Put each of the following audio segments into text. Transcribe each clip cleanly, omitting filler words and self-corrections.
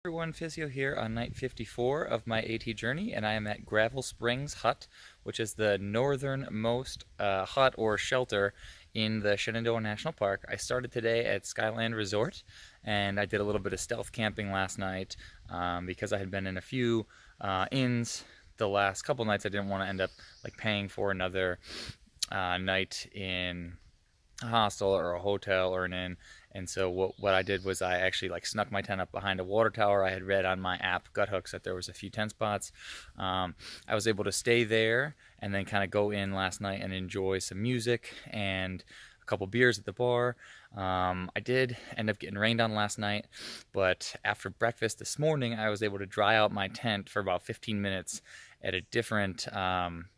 Everyone, Physio here on night 54 of my AT journey, and I am at Gravel Springs Hut, which is the northernmost hut or shelter in the Shenandoah National Park. I started today at Skyline Resort, and I did a little bit of stealth camping last night because I had been in a few inns the last couple nights. I didn't want to end up paying for another night in a hostel or a hotel or an inn. And so what I did was I actually snuck my tent up behind a water tower. I had read on my app Guthooks that there was a few tent spots. I was able to stay there and then kind of go in last night and enjoy some music and a couple beers at the bar. I did end up getting rained on last night, but after breakfast this morning I was able to dry out my tent for about 15 minutes at a different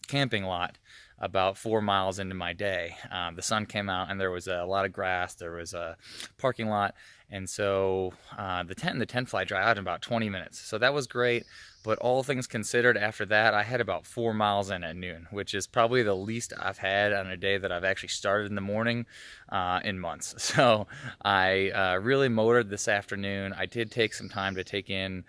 camping lot about 4 miles into my day. The sun came out and there was a lot of grass, there was a parking lot, and so the tent and the tent fly dry out in about 20 minutes. So that was great, but all things considered, after that I had about 4 miles in at noon, which is probably the least I've had on a day that I've actually started in the morning in months. So I really motored this afternoon. I did take some time to take in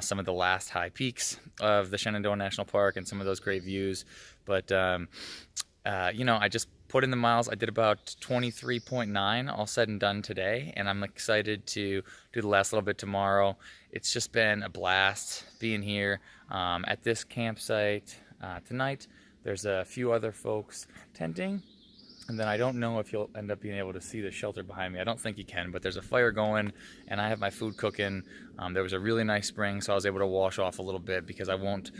some of the last high peaks of the Shenandoah National Park and some of those great views. But I just put in the miles. I did about 23.9 all said and done today, and I'm excited to do the last little bit tomorrow. It's just been a blast being here at this campsite tonight. There's a few other folks tenting. And then I don't know if you'll end up being able to see the shelter behind me. I don't think you can, but there's a fire going and I have my food cooking. There was a really nice spring, so I was able to wash off a little bit because I won't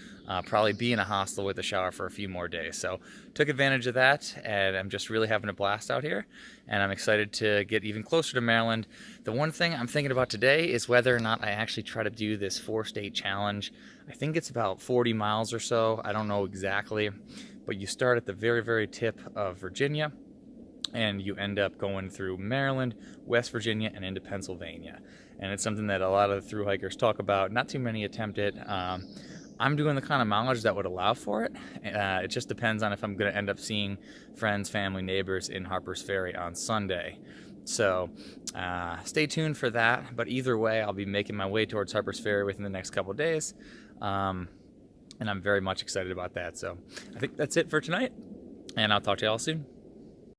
probably be in a hostel with a shower for a few more days. So took advantage of that, and I'm just really having a blast out here. And I'm excited to get even closer to Maryland. The one thing I'm thinking about today is whether or not I actually try to do this 4-state challenge. I think it's about 40 miles or so. I don't know exactly. But you start at the very, very tip of Virginia, and you end up going through Maryland, West Virginia, and into Pennsylvania. And it's something that a lot of thru hikers talk about. Not too many attempt it. I'm doing the kind of mileage that would allow for it. It just depends on if I'm going to end up seeing friends, family, neighbors in Harper's Ferry on Sunday. So stay tuned for that. But either way, I'll be making my way towards Harper's Ferry within the next couple of days. And I'm very much excited about that. So I think that's it for tonight, and I'll talk to you all soon.